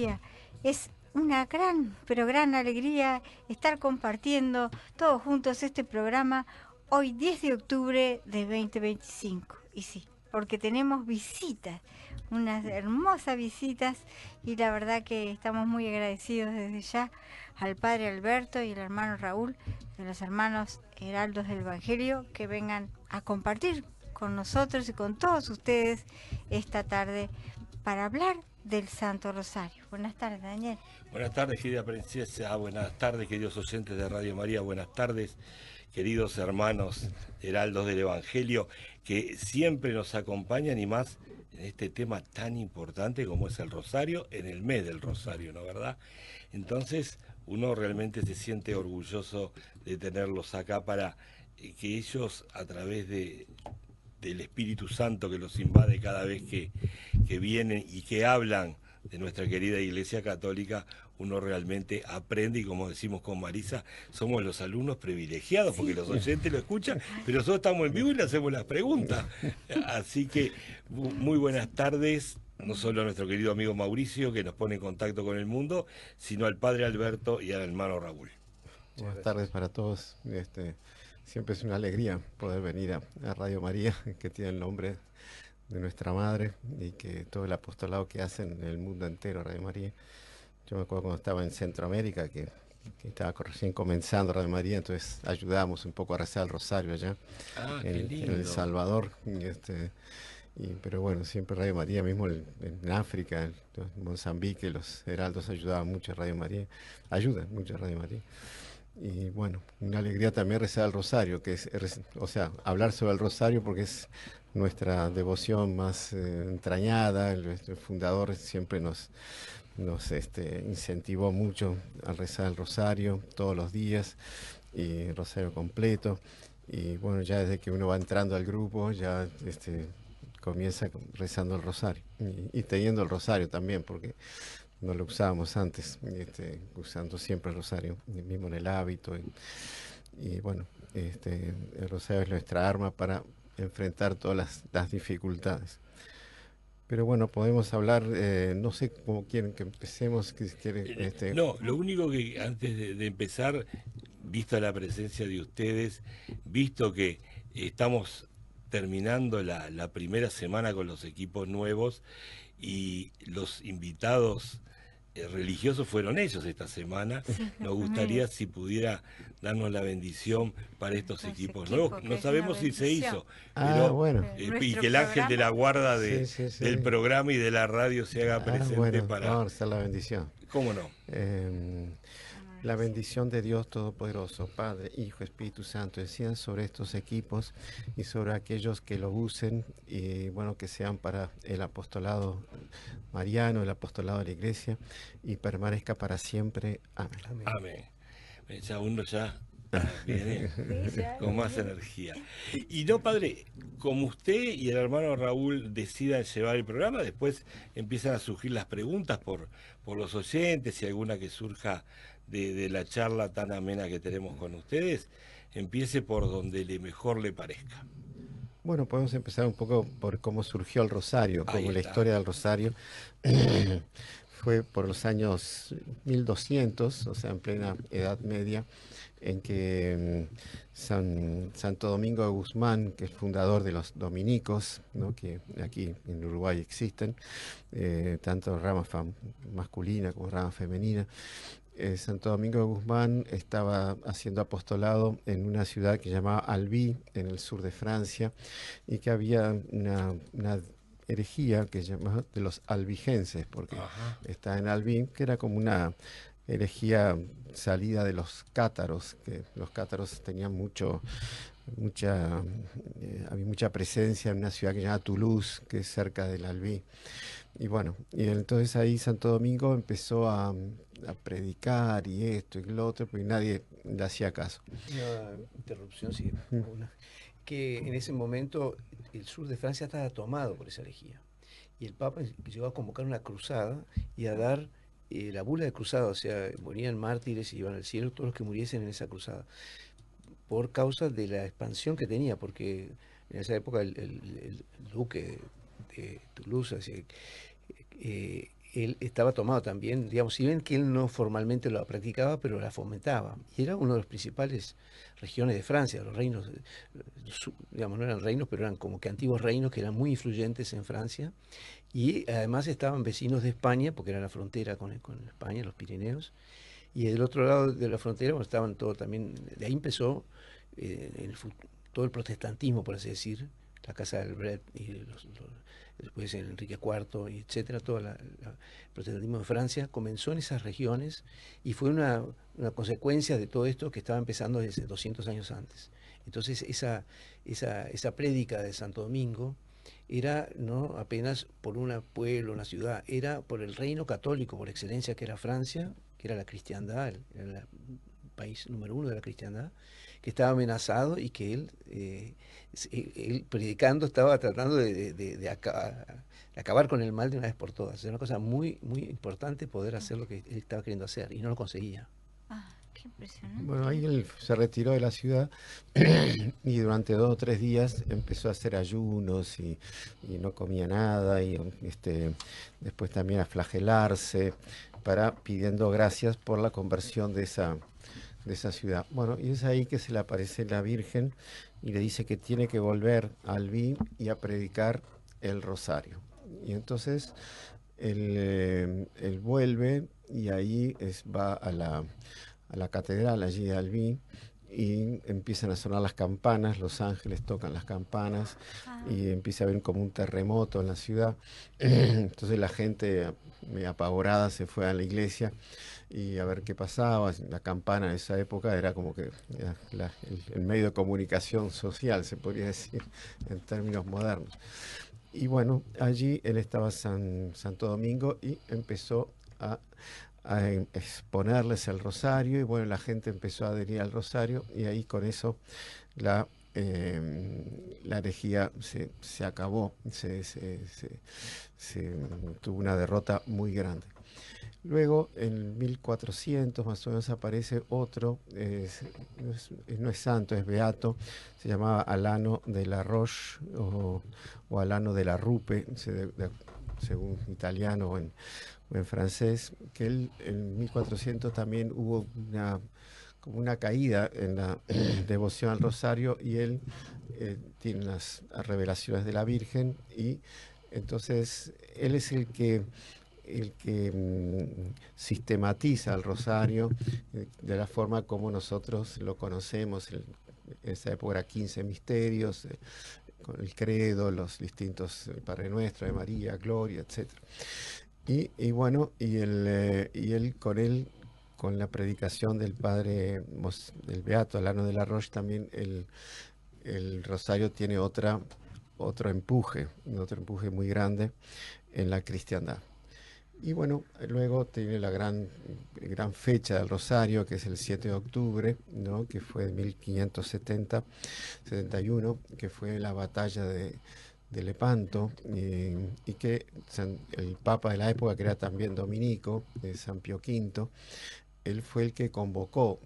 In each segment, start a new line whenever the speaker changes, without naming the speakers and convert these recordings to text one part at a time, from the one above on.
alegría. Es una gran, pero gran alegría estar compartiendo todos juntos este programa hoy 10 de octubre de 2025. Y sí, porque tenemos visitas, unas hermosas visitas, y la verdad que estamos muy agradecidos desde ya al padre Alberto y al hermano Raúl, de los hermanos Heraldos del Evangelio, que vengan a compartir con nosotros y con todos ustedes esta tarde para hablar del Santo Rosario. Buenas tardes, Daniel.
Buenas tardes, querida princesa. Buenas tardes, queridos oyentes de Radio María. Buenas tardes, queridos hermanos heraldos del Evangelio, que siempre nos acompañan y más en este tema tan importante como es el Rosario, en el mes del Rosario, ¿no verdad? Entonces, uno realmente se siente orgulloso de tenerlos acá para que ellos, a través del Espíritu Santo que los invade cada vez que vienen y que hablan de nuestra querida Iglesia Católica, uno realmente aprende y, como decimos con Marisa, somos los alumnos privilegiados porque los oyentes lo escuchan, pero nosotros estamos en vivo y le hacemos las preguntas. Así que muy buenas tardes, no solo a nuestro querido amigo Mauricio, que nos pone en contacto con el mundo, sino al padre Alberto y al hermano Raúl.
Buenas tardes para todos. Siempre es una alegría poder venir a Radio María, que tiene el nombre de nuestra madre, y que todo el apostolado que hacen en el mundo entero, Radio María. Yo me acuerdo cuando estaba en Centroamérica, que estaba recién comenzando Radio María, entonces ayudábamos un poco a rezar el rosario allá en El Salvador. Pero bueno, siempre Radio María, mismo en África, en Mozambique, los heraldos ayudaban mucho a Radio María, ayudan mucho a Radio María. Y bueno, una alegría también rezar el rosario, o sea, hablar sobre el rosario porque es nuestra devoción más entrañada. El fundador siempre nos incentivó mucho a rezar el rosario todos los días, y el rosario completo. Y bueno, ya desde que uno va entrando al grupo, ya comienza rezando el rosario y teniendo el rosario también, porque no lo usábamos antes, usando siempre el rosario, mismo en el hábito. Y bueno, el rosario es nuestra arma para enfrentar todas las dificultades. Pero bueno, podemos hablar, no sé cómo quieren que empecemos.
No, lo único que antes de empezar, visto la presencia de ustedes, visto que estamos terminando la primera semana con los equipos nuevos y los invitados religiosos fueron ellos esta semana,
Sí,
nos gustaría si pudiera darnos la bendición para estos equipos nuevos. No
que es una
sabemos si se
bendición.
hizo,
Ah,
pero
bueno.
y
Nuestro
que el ángel de la
programa.
guarda
Sí, sí,
del
sí.
programa y de la radio se haga presente
Bueno,
para...
vamos a hacer la bendición.
¿Cómo no?
La bendición de Dios Todopoderoso, Padre, Hijo, Espíritu Santo, descienda sobre estos equipos y sobre aquellos que lo usen, y bueno, que sean para el apostolado mariano, el apostolado de la Iglesia, y permanezca para siempre. Amén.
Amén. Ya uno ya viene con más energía. Y no, padre, como usted y el hermano Raúl decidan llevar el programa, después empiezan a surgir las preguntas por los oyentes y alguna que surja de la charla tan amena que tenemos con ustedes. Empiece por donde mejor le parezca.
Bueno, podemos empezar un poco por cómo surgió el rosario,
Ahí
como la
está.
historia del rosario. Fue por los años 1200, o sea, en plena Edad Media, en que Santo Domingo de Guzmán, que es fundador de los dominicos, ¿no?, que aquí en Uruguay existen, tanto rama masculina como rama femenina. Santo Domingo de Guzmán estaba haciendo apostolado en una ciudad que se llamaba Albi, en el sur de Francia, y que había una herejía que se llamaba de los albigenses, porque
Ajá.
está en Albi, que era como una herejía salida de los cátaros, que los cátaros tenían había mucha presencia en una ciudad que se llama Toulouse, que es cerca del Albi. Y bueno, y entonces ahí Santo Domingo empezó a predicar y esto y lo otro, pero nadie le hacía caso.
Una interrupción, sí. Que en ese momento el sur de Francia estaba tomado por esa herejía. Y el Papa llegó a convocar una cruzada y a dar la bula de cruzada, o sea, morían mártires y iban al cielo todos los que muriesen en esa cruzada, por causa de la expansión que tenía, porque en esa época el duque de Toulouse él estaba tomado también, digamos, si bien que él no formalmente lo practicaba, pero la fomentaba. Y era uno de los principales regiones de Francia, los reinos, digamos, no eran reinos, pero eran como que antiguos reinos que eran muy influyentes en Francia. Y además estaban vecinos de España, porque era la frontera con España, los Pirineos. Y del otro lado de la frontera, bueno, estaban todo también, de ahí empezó todo el protestantismo, por así decir, la Casa del Bret y después Enrique IV, y etcétera, todo el protestantismo de Francia comenzó en esas regiones y fue una consecuencia de todo esto que estaba empezando desde 200 años antes. Entonces esa prédica de Santo Domingo era no apenas por un pueblo, una ciudad, era por el reino católico por excelencia que era Francia, que era la cristiandad, era el país número uno de la cristiandad, que estaba amenazado y que él predicando estaba tratando de acabar con el mal de una vez por todas. Era una cosa muy, muy importante poder hacer lo que él estaba queriendo hacer y no lo conseguía.
Ah, qué impresionante.
Bueno, ahí él se retiró de la ciudad y durante 2 o 3 días empezó a hacer ayunos y no comía nada y después también a flagelarse pidiendo gracias por la conversión de esa ciudad. Bueno, y es ahí que se le aparece la Virgen y le dice que tiene que volver a Albi y a predicar el rosario. Y entonces él vuelve y ahí va a la catedral allí de Albi y empiezan a sonar las campanas, los ángeles tocan las campanas y empieza a haber como un terremoto en la ciudad. Entonces la gente medio apavorada se fue a la iglesia y a ver qué pasaba. La campana en esa época era como que el medio de comunicación social, se podría decir en términos modernos. Y bueno, allí él estaba Santo Domingo y empezó a exponerles el rosario y bueno, la gente empezó a adherir al rosario y ahí con eso la herejía se acabó, tuvo una derrota muy grande. Luego, en 1400 más o menos aparece otro, no es santo, es beato, se llamaba Alano de la Roche o Alano de la Rupe, según italiano o en francés, que él en 1400 también hubo como una caída en la devoción al rosario y él tiene las revelaciones de la Virgen y entonces él es el que sistematiza el rosario de la forma como nosotros lo conocemos. En esa época era 15 misterios, con el credo, los distintos Padre Nuestro, de María, Gloria, etc. Y bueno, y él con la predicación del padre, del beato Alano de la Roche, también el rosario tiene otro empuje muy grande en la cristiandad. Y bueno, luego tiene la gran fecha del Rosario, que es el 7 de octubre, ¿no? Que fue en 1571, que fue la batalla de Lepanto, y que el Papa de la época, que era también dominico, San Pío V, él fue el que convocó,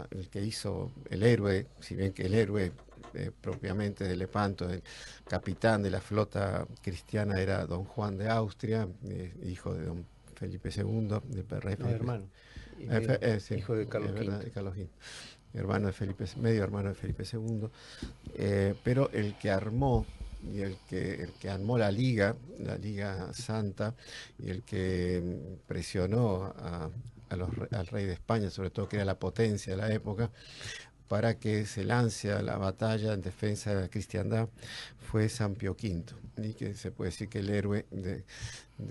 el que hizo el héroe, si bien que el héroe propiamente de Lepanto, el capitán de la flota cristiana era don Juan de Austria, hijo de don Felipe II, de rey Felipe.
Hermano.
Sí,
hijo de Carlos V.
De Carlos V. Medio hermano de Felipe II, pero el que armó y el que armó la Liga Santa, y el que presionó al rey de España, sobre todo, que era la potencia de la época, para que se lance a la batalla en defensa de la cristiandad, fue San Pío V, y que se puede decir que el héroe de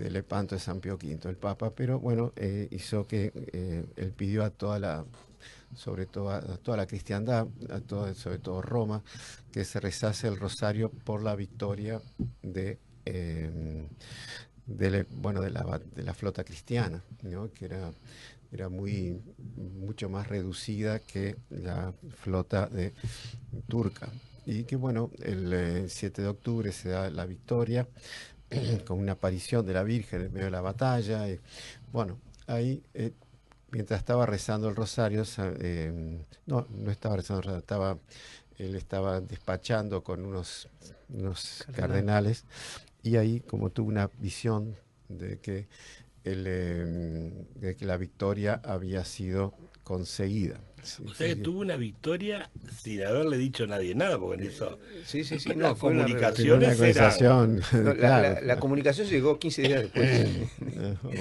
Lepanto es San Pío V, el Papa, pero bueno, hizo que él pidió sobre todo a toda la cristiandad, sobre todo Roma, que se rezase el rosario por la victoria de la flota cristiana, ¿no? Que era mucho más reducida que la flota turca. Y que bueno, el 7 de octubre se da la victoria con una aparición de la Virgen en medio de la batalla. Y bueno, ahí mientras estaba rezando el rosario, no estaba rezando el rosario, él estaba despachando con unos cardenales, y ahí como tuvo una visión de que de que la victoria había sido conseguida. Sí,
O sea que
sí.
tuvo una victoria sin haberle dicho a nadie nada, porque en eso
Sí, sí, sí,
las
no, fue una
Pero una
comunicaciones eran...
conversación,
No,
claro.
la comunicación llegó 15 días después.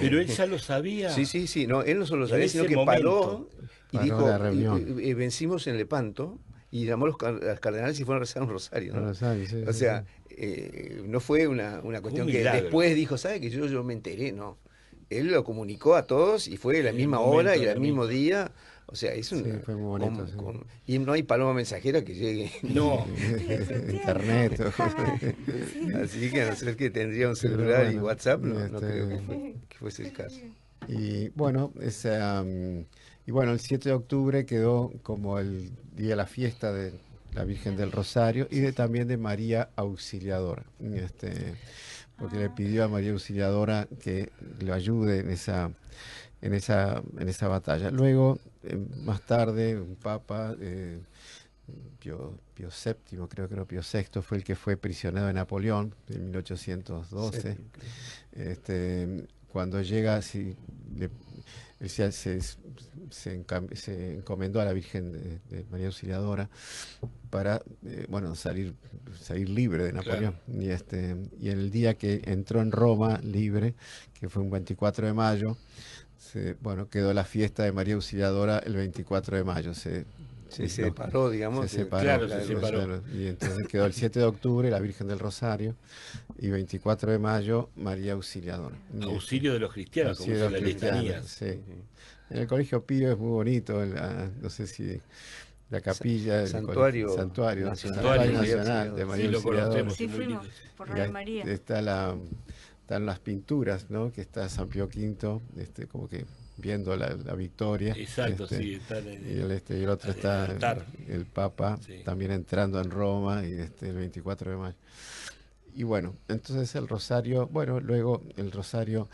Pero él ya lo sabía
Sí, sí, sí, no, él no solo lo
en
sabía, sino
ese
que
momento.
paró y
Paró la
dijo,
reunión.
vencimos en Lepanto, y llamó a los cardenales y fueron a rezar un rosario, ¿no?
Rosario, sí,
O
sí,
sea,
sí.
no fue una
Fue un
cuestión que
milagro
después dijo, ¿sabe que yo me enteré? No. Él lo comunicó a todos y fue a la
en el
misma hora
momento
y
de
al
la
mismo
misma.
día. O sea, es
Sí,
una...
fue muy bonito, sí.
y no hay paloma mensajera que llegue.
No,
Y efectivamente,
Internet.
jamás. Sí,
Así que a no ser que tendría un
Pero
celular y
bueno,
WhatsApp,
y
no creo que fuese el caso.
increíble.
y bueno, y bueno, el 7 de octubre quedó como el día de la fiesta de la Virgen del Rosario y también de María Auxiliadora. Porque le
Ah,
pidió a María Auxiliadora que lo ayude en esa batalla. Luego, más tarde, un papa, Pío VII, creo que era Pío VI, fue el que fue prisionero de Napoleón en 1812.
Séptimo, creo.
Cuando llega, sí, él se encomendó a la Virgen de María Auxiliadora para bueno, salir libre de Napoleón.
claro.
Y el día que entró en Roma libre, que fue un 24 de mayo, bueno, quedó la fiesta de María Auxiliadora el 24 de mayo.
Se
Sí,
separó,
se
digamos,
separó.
Claro,
la
se
del
separó.
Rosario.
Y entonces quedó el 7 de octubre la Virgen del Rosario y 24 de mayo María Auxiliadora.
Auxilio de los cristianos, como
Auxilio
dice
de
la
los cristianos,
letanía.
sí. En el Colegio Pío es muy bonito, no sé si la capilla,
Santuario
Santuario
Nacional de María
Sí, lo
Auxiliadora.
conocemos,
sí,
es muy
fuimos
lindo.
por
Y
Radio
ahí
María.
están las pinturas, ¿no? Que está San Pío V, como que viendo la victoria.
Exacto, sí, están en
Y el otro
en el
está
altar.
el Papa
Sí.
también entrando en Roma y el 24 de mayo. Y bueno, entonces el Rosario, bueno, luego el Rosario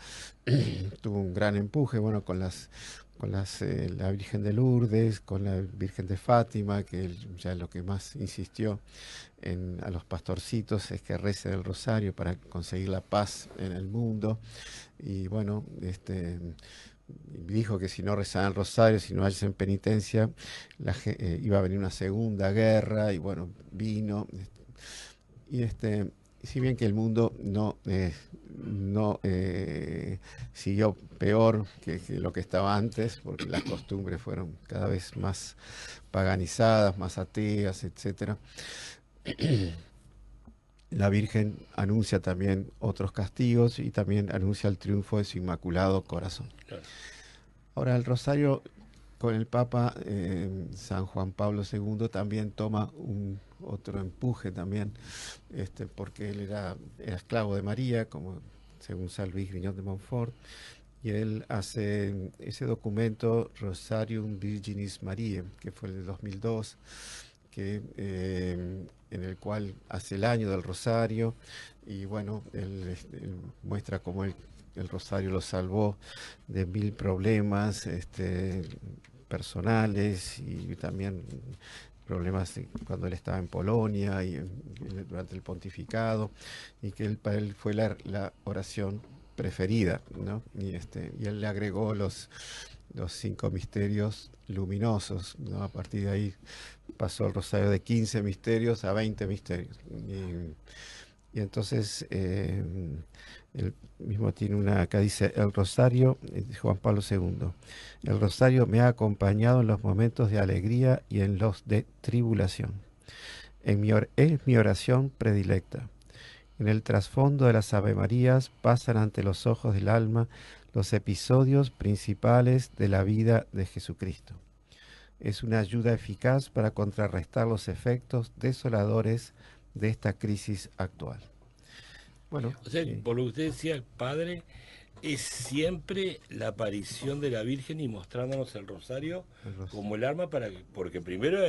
tuvo un gran empuje, bueno, con la Virgen de Lourdes, con la Virgen de Fátima, que ya lo que más insistió a los pastorcitos es que recen el Rosario para conseguir la paz en el mundo. Y bueno, dijo que si no rezaban el Rosario, si no hacen penitencia, iba a venir una segunda guerra, y bueno, vino. Y si bien que el mundo no siguió peor que lo que estaba antes, porque las costumbres fueron cada vez más paganizadas, más ateas, etcétera. La Virgen anuncia también otros castigos y también anuncia el triunfo de su Inmaculado Corazón.
Claro.
Ahora, el Rosario con el Papa San Juan Pablo II también toma otro empuje también, porque él era esclavo de María, como según San Luis Griñón de Montfort, y él hace ese documento Rosarium Virginis Mariae, que fue el de 2002, en el cual hace el año del Rosario, y bueno, él muestra cómo el Rosario lo salvó de 1000 problemas personales y también problemas cuando él estaba en Polonia y durante el pontificado, y que para él fue la oración preferida, ¿no? Y él le agregó los 5 misterios luminosos, ¿no? A partir de ahí pasó el Rosario de 15 misterios a 20 misterios. Y entonces él mismo tiene acá dice, el Rosario, Juan Pablo II, el Rosario me ha acompañado en los momentos de alegría y en los de tribulación. Es mi oración predilecta. En el trasfondo de las Avemarías pasan ante los ojos del alma los episodios principales de la vida de Jesucristo. Es una ayuda eficaz para contrarrestar los efectos desoladores de esta crisis actual. Bueno,
O sea, por lo que usted decía, padre, es siempre la aparición de la Virgen y mostrándonos el Rosario como el arma porque primero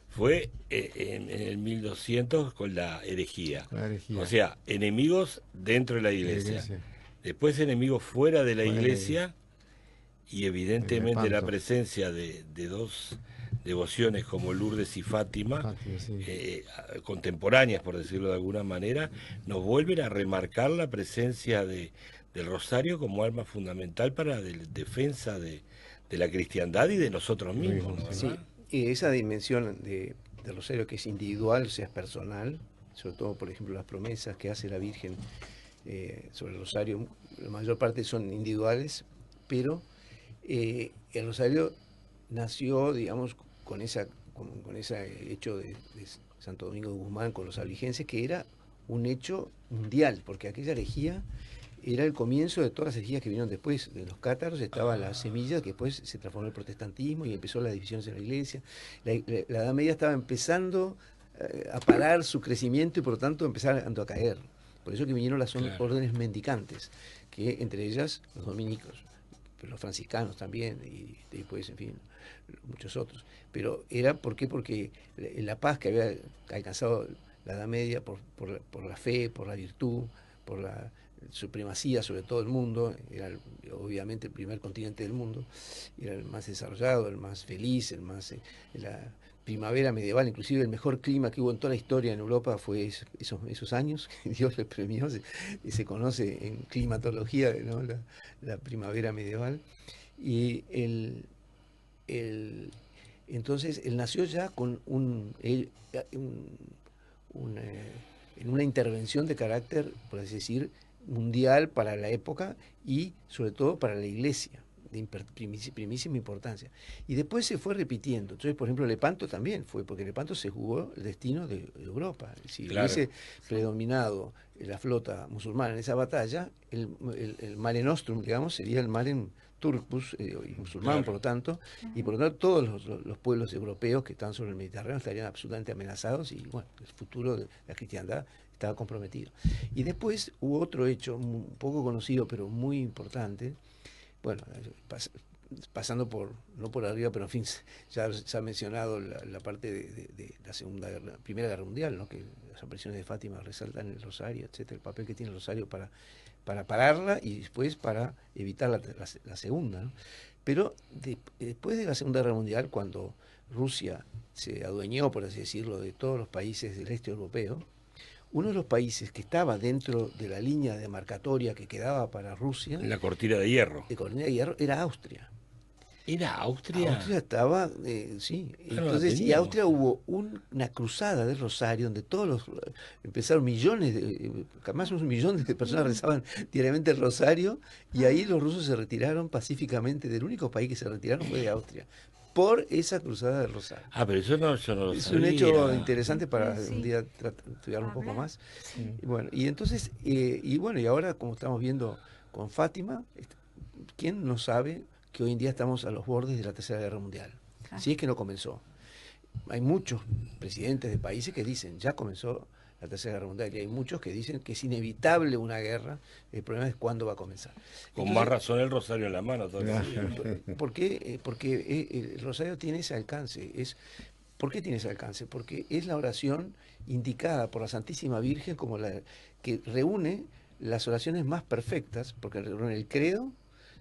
fue en el 1200 con la herejía. O sea, enemigos dentro de la iglesia. Después enemigos fuera de la iglesia. Y evidentemente la presencia de dos devociones como Lourdes y Fátima, contemporáneas por decirlo de alguna manera, nos vuelven a remarcar la presencia de del rosario como arma fundamental para la defensa de la cristiandad y de nosotros mismos, ¿no?
Sí, y esa dimensión del rosario que es individual, o sea, es personal, sobre todo, por ejemplo, las promesas que hace la Virgen sobre el rosario, la mayor parte son individuales, pero el rosario nació, digamos, con ese hecho de Santo Domingo de Guzmán con los albigenses, que era un hecho mundial, porque aquella herejía era el comienzo de todas las herejías que vinieron después. De los cátaros estaba la semilla que después se transformó en el protestantismo y empezó las divisiones en la iglesia. La Edad Media estaba empezando a parar su crecimiento y por lo tanto empezaron a caer. Por eso que vinieron las órdenes mendicantes, que entre ellas los dominicos, pero los franciscanos también, y después, en fin, muchos otros. Pero era, ¿por qué? Porque la paz que había alcanzado la Edad Media por la fe, por la virtud, por la supremacía sobre todo el mundo, era obviamente el primer continente del mundo, era el más desarrollado, el más feliz, la primavera medieval, inclusive el mejor clima que hubo en toda la historia en Europa fue esos años que Dios le premió, y se conoce en climatología, ¿no? la primavera medieval. Y entonces él nació ya con en una intervención de carácter, por así decir, mundial para la época y sobre todo para la iglesia, de primísima importancia. Y después se fue repitiendo. Entonces, por ejemplo, Lepanto también fue, porque Lepanto se jugó el destino de Europa. Si hubiese predominado la flota musulmana en esa batalla, el Mare Nostrum, digamos, sería el Mare Turcus, y musulmán, por lo tanto, y por lo tanto todos los pueblos europeos que están sobre el Mediterráneo estarían absolutamente amenazados y, bueno, el futuro de la cristiandad estaba comprometido. Y después hubo otro hecho, un poco conocido, pero muy importante, bueno, pasando no por arriba, pero en fin, ya se ha mencionado la parte de la Primera Guerra Mundial, ¿no? Que las apariciones de Fátima resaltan el rosario, etcétera, el papel que tiene el rosario para pararla y después para evitar la segunda, ¿no? Pero después de la Segunda Guerra Mundial, cuando Rusia se adueñó, por así decirlo, de todos los países del este europeo, uno de los países que estaba dentro de la línea demarcatoria que quedaba para Rusia,
la cortina de hierro.
De cortina de hierro, era Austria.
¿Era Austria?
Austria estaba, sí. Entonces, y Austria hubo una cruzada del rosario donde empezaron más de un millón de personas rezaban diariamente el rosario, y ahí los rusos se retiraron pacíficamente. Del único país que se retiraron fue de Austria, por esa cruzada del rosario.
Pero eso no, yo no lo sabía.
Es un hecho interesante para un día estudiarlo un poco más.
Sí.
Bueno, y entonces, y ahora, como estamos viendo con Fátima, ¿quién no sabe que hoy en día estamos a los bordes de la Tercera Guerra Mundial?
Claro.
Si es que no comenzó. Hay muchos presidentes de países que dicen, ya comenzó la Tercera Guerra Mundial, y hay muchos que dicen que es inevitable una guerra, el problema es cuándo va a comenzar.
Con más razón el rosario en la mano todo el día.
¿Por qué? Porque el rosario tiene ese alcance. ¿Por qué tiene ese alcance? Porque es la oración indicada por la Santísima Virgen como la que reúne las oraciones más perfectas, porque reúne el credo,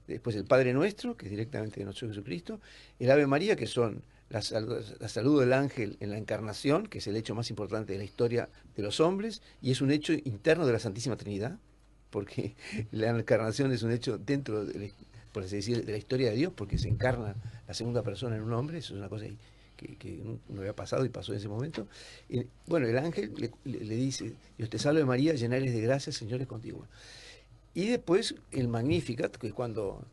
después el Padre Nuestro, que es directamente de nuestro Jesucristo, el Ave María, que son la salud del ángel en la encarnación, que es el hecho más importante de la historia de los hombres, y es un hecho interno de la Santísima Trinidad, porque la encarnación es un hecho dentro, por así decir, de la historia de Dios, porque se encarna la segunda persona en un hombre. Eso es una cosa que no había pasado y pasó en ese momento. Bueno, el ángel le dice, Dios te salve María, llena eres de gracia, el Señor es contigo. Y después el Magnificat, que es cuando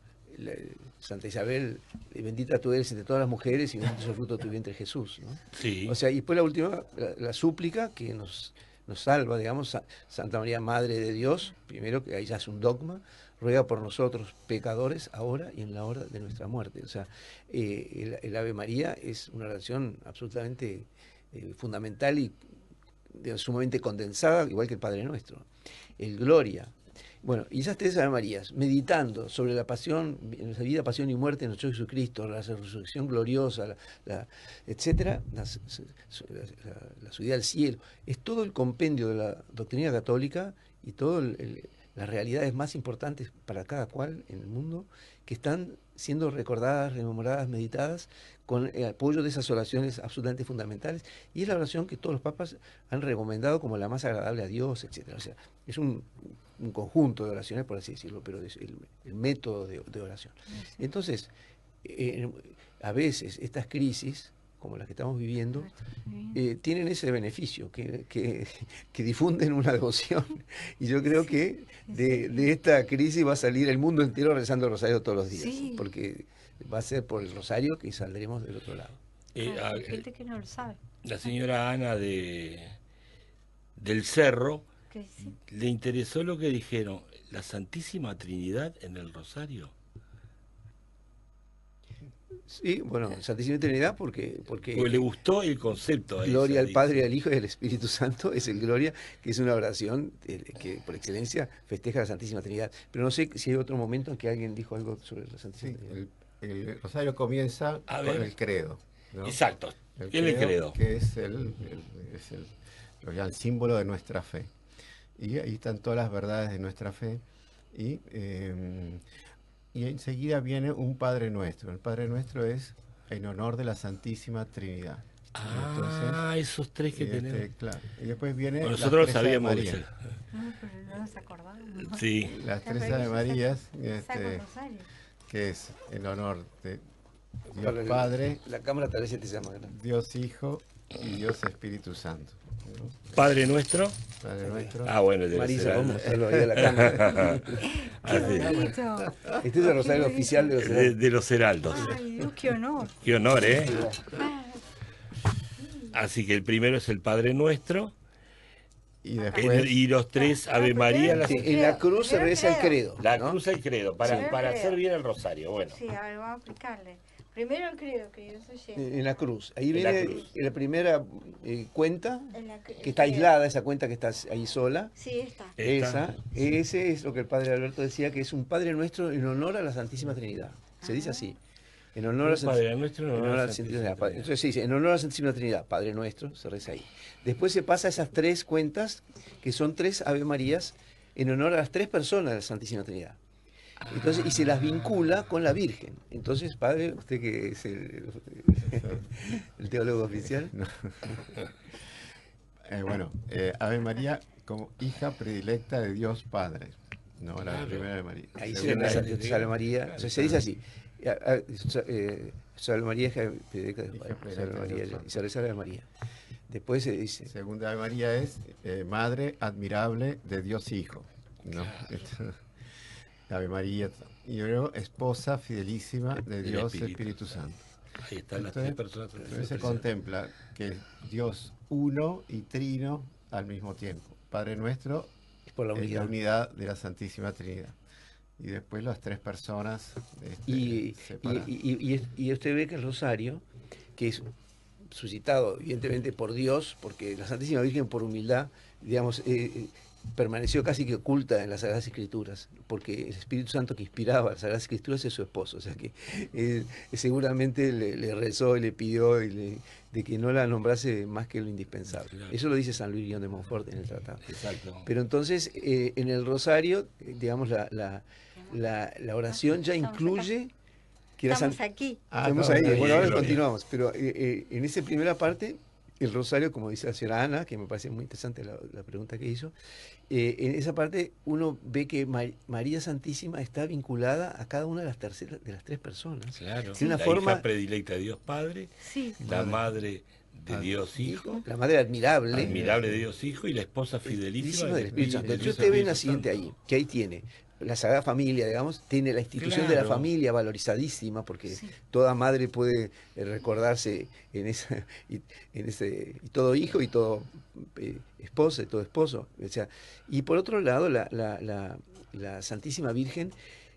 Santa Isabel, bendita tú eres entre todas las mujeres y bendito es el fruto de tu vientre Jesús, ¿no?
Sí.
O sea, y después la última, la súplica que nos salva, digamos, Santa María, Madre de Dios, primero, que ahí ya es un dogma, ruega por nosotros pecadores, ahora y en la hora de nuestra muerte. O sea, el Ave María es una oración absolutamente fundamental y sumamente condensada, igual que el Padre Nuestro. El Gloria. Bueno, y esas tres Ave Marías, meditando sobre la pasión, la vida, pasión y muerte de nuestro Jesucristo, la resurrección gloriosa, etcétera, la subida al cielo, es todo el compendio de la doctrina católica y todas las realidades más importantes para cada cual en el mundo, que están siendo recordadas, rememoradas, meditadas, con el apoyo de esas oraciones absolutamente fundamentales, y es la oración que todos los papas han recomendado como la más agradable a Dios, etcétera. O sea, es un un conjunto de oraciones, por así decirlo, pero es el método de oración. Entonces, a veces estas crisis, como las que estamos viviendo, tienen ese beneficio, que difunden una devoción. Y yo creo que de esta crisis va a salir el mundo entero rezando el rosario todos los días,
Sí.
porque va a ser por el rosario que saldremos del otro lado.
Hay gente que no lo sabe.
La señora Ana del Cerro
Que sí.
le interesó lo que dijeron, la Santísima Trinidad en el rosario.
Sí, bueno, Santísima Trinidad porque
Porque le gustó el concepto. a
Gloria
ella,
al
dice.
Padre, al Hijo y al Espíritu Santo es el Gloria, que es una oración que por excelencia festeja la Santísima Trinidad. Pero no sé si hay otro momento en que alguien dijo algo sobre la Santísima
Sí,
Trinidad.
el rosario comienza
A
con
ver.
el credo, ¿no?
Exacto. ¿Qué le credo?
Que es el símbolo de nuestra fe. Y ahí están todas las verdades de nuestra fe. Y enseguida viene un Padre Nuestro. El Padre Nuestro es en honor de la Santísima Trinidad.
Esos tres que tenemos.
Claro. Y después viene
Bueno,
las
nosotros lo
tres Ave
sabíamos.
Marías.
No, pero no nos acordábamos.
Sí.
Las
Ya,
tres
pero
Ave
yo
Marías,
saco el rosario.
que es en honor de
Para
Dios Padre,
La cámara tal vez se te llama grande.
Dios Hijo y Dios Espíritu Santo, ¿no?
Padre Nuestro.
Padre Nuestro.
Bueno, el de los
Marisa, vamos a
heraldos.
mostrarlo ahí a la cámara.
¡Qué
Así.
bonito!
Este es el rosario
bonito.
oficial de los
De,
heraldos.
de los heraldos.
¡Ay, Dios, qué honor!
Qué honor, ¿eh?
Ah,
Así que el primero es el Padre Nuestro.
Y después
Y los tres Ave María.
primero
Sí, en la cruz se reza el credo.
La
¿no?
cruz al credo,
Sí.
para hacer bien el rosario. Bueno,
sí, a ver, vamos a aplicarle. Primero el credo, queridos oyentes.
En la cruz. Ahí
En la
viene
cruz.
la primera cuenta,
En la
que está aislada, esa cuenta que está ahí sola.
Sí, está.
Ese es lo que el padre Alberto decía, que es un Padre Nuestro en honor a la Santísima Trinidad. Se dice así. En honor a la
Padre Nuestro,
en honor a la Santísima Trinidad. Entonces sí, en honor a la Santísima Trinidad, Padre Nuestro, se reza ahí. Después se pasa a esas tres cuentas, que son tres Ave Marías, en honor a las tres personas de la Santísima Trinidad. Entonces, y se las vincula con la Virgen. Entonces, padre, usted que es el teólogo oficial.
no. Ave María como hija predilecta de Dios Padre, no la
Claro.
primera Ave María.
Ahí se
Segunda,
le Salve María. O sea, se dice así. Salve María, hija predilecta de Dios
Hija
Padre.
predilecta
Salve
de
María,
Dios Padre.
y se reza Ave María. Después se dice,
Segunda Ave María es Madre admirable de Dios Hijo, ¿no? Ave María. Y luego esposa fidelísima de
Del
Dios
Espíritu.
Espíritu Santo.
ahí están las
Entonces,
tres personas.
Entonces se contempla que es Dios uno y trino al mismo tiempo. Padre Nuestro
es por la
es la
unidad.
unidad de la Santísima Trinidad. Y después las tres personas separadas.
Y usted ve que el rosario, que es suscitado evidentemente por Dios, porque la Santísima Virgen por humildad, digamos, permaneció casi que oculta en las Sagradas Escrituras, porque el Espíritu Santo que inspiraba las Sagradas Escrituras es su esposo, o sea que seguramente le rezó y le pidió de que no la nombrase más que lo indispensable.
Claro.
Eso lo dice San Luis Guión de Montfort en el tratado.
Exacto.
Pero entonces, en el rosario, digamos, la oración ya
Estamos
incluye que la
Estamos
San-
aquí.
Estamos
no,
ahí,
está
bueno,
bien,
ahora
Gloria.
continuamos, pero en esa primera parte, el rosario, como dice la señora Ana, que me parece muy interesante la pregunta que hizo, en esa parte uno ve que María Santísima está vinculada a cada una de las tres personas.
Claro.
De una
la
forma-
hija predilecta de Dios Padre,
Sí.
la madre de Dios Hijo,
La madre admirable,
admirable de Dios Hijo y la esposa fidelísima
del Espíritu Santo. Entonces
Espíritu
usted ve la
Santo.
siguiente ahí, que ahí tiene la Sagrada Familia, digamos, tiene la institución de la
Claro.
familia valorizadísima, porque
Sí.
toda madre puede recordarse y todo hijo y todo esposa y todo esposo. O sea, y por otro lado, la Santísima Virgen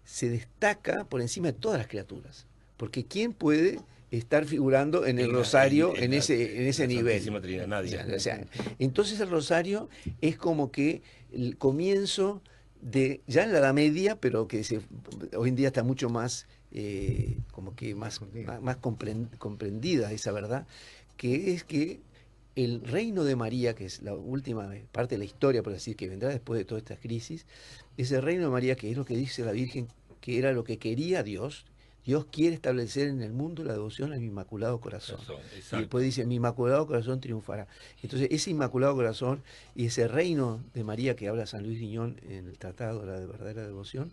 se destaca por encima de todas las criaturas, porque ¿quién puede estar figurando en el rosario en ese
la
nivel?
Santísima Trinidad, nadie.
O sea, entonces el rosario es como que el comienzo de, ya en la Edad Media, pero que hoy en día está mucho más, como que más comprendida esa verdad, que es que el reino de María, que es la última parte de la historia, por decir, que vendrá después de toda esta crisis, ese reino de María, que es lo que dice la Virgen, que era lo que quería Dios. Dios quiere establecer en el mundo la devoción al Inmaculado Corazón. Y después dice, mi Inmaculado Corazón triunfará. Entonces, ese Inmaculado Corazón y ese reino de María que habla San Luis Guiñón en el Tratado de la Verdadera Devoción,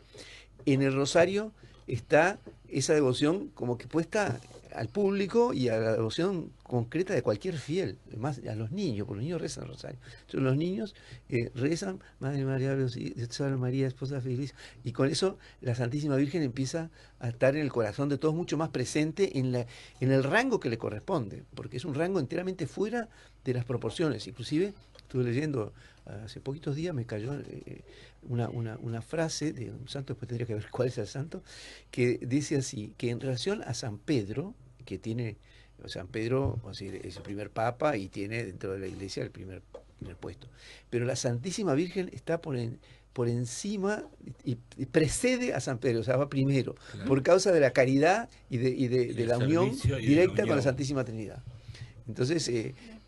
en el rosario está esa devoción como que puesta al público y a la devoción concreta de cualquier fiel, más a los niños, porque los niños rezan el rosario. Entonces los niños rezan, Madre María, Salve María, Esposa feliz, y con eso la Santísima Virgen empieza a estar en el corazón de todos mucho más presente en el rango que le corresponde, porque es un rango enteramente fuera de las proporciones. Inclusive, estuve leyendo hace poquitos días, me cayó una frase de un santo, después tendría que ver cuál es el santo, que dice así, que en relación a San Pedro, que tiene, San Pedro es el primer papa y tiene dentro de la iglesia el primer puesto, pero la Santísima Virgen está por encima y precede a San Pedro, o sea, va primero, claro, por causa de la caridad y de la unión directa con la Santísima Trinidad. Entonces,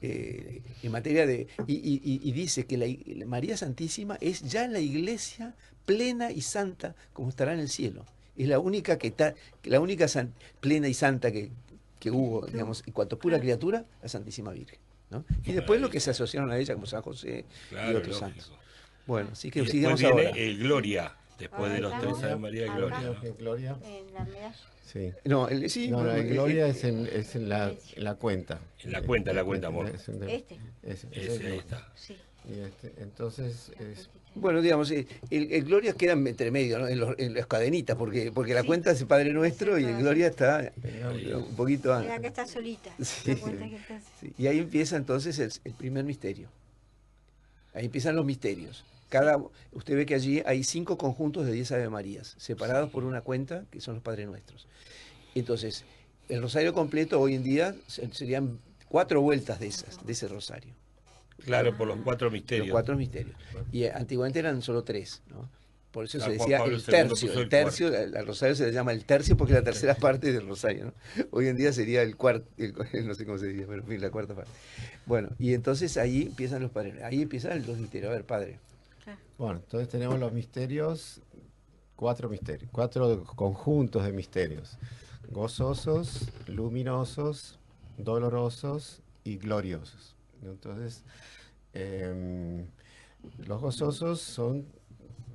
en materia de... Y dice que la María Santísima es ya la iglesia plena y santa como estará en el cielo. Es la única plena y santa que hubo, digamos, en cuanto a pura criatura, la Santísima Virgen, ¿no? Y después lo que se asociaron a ella, como San José, claro, y otros santos. Bueno, así que sigamos ahora.
El Gloria, después de los tres Ave María, Gloria.
¿No? Gloria.
En la medalla.
Sí.
No,
el Gloria es en la cuenta.
En la cuenta, amor.
Ese
ahí está.
Sí.
Y entonces es...
Bueno, digamos, el Gloria queda entre medio, ¿no? en las cadenitas, porque la cuenta es el Padre Nuestro y el Gloria está un poquito antes.
Mira que está solita.
Sí. Sí. Y ahí empieza entonces el primer misterio. Ahí empiezan los misterios. Usted ve que allí hay 5 conjuntos de 10 Ave Marías, separados por una cuenta, que son los Padres Nuestros. Entonces, el rosario completo hoy en día serían 4 vueltas de ese rosario.
Claro, por los 4 misterios.
Los 4 misterios. Y antiguamente eran solo 3, ¿no? Por eso se decía
Pablo
el tercio.
II
El tercio, al rosario se le llama el tercio porque es la tercera parte del rosario, ¿no? Hoy en día sería el cuarto, no sé cómo se diría, pero en fin, la cuarta parte. Bueno, y entonces ahí empiezan los padres, ahí empiezan los misterios. A ver, padre.
Bueno, entonces tenemos los misterios, 4 misterios, 4 conjuntos de misterios: gozosos, luminosos, dolorosos y gloriosos. Entonces, los gozosos son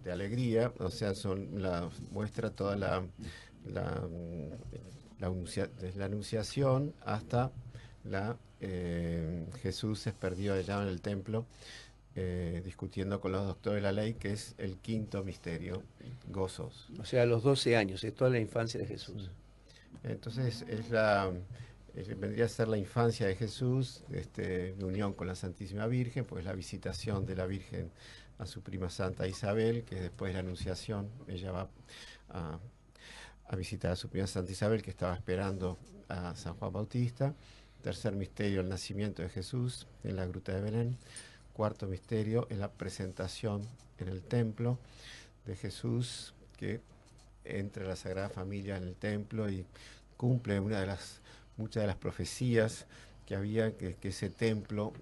de alegría, o sea, muestra toda desde la anunciación hasta Jesús es perdido allá en el templo, discutiendo con los doctores de la ley, que es el 5.º misterio, gozos.
O sea, a los 12 años, es toda la infancia de Jesús.
Entonces vendría a ser la infancia de Jesús, de unión con la Santísima Virgen, pues la visitación de la Virgen a su prima Santa Isabel, que después de la Anunciación ella va a visitar a su prima Santa Isabel, que estaba esperando a San Juan Bautista. Tercer misterio, el nacimiento de Jesús en la gruta de Belén. Cuarto misterio es la presentación en el templo de Jesús, que entra la Sagrada Familia en el templo y cumple muchas de las profecías que había, que ese templo,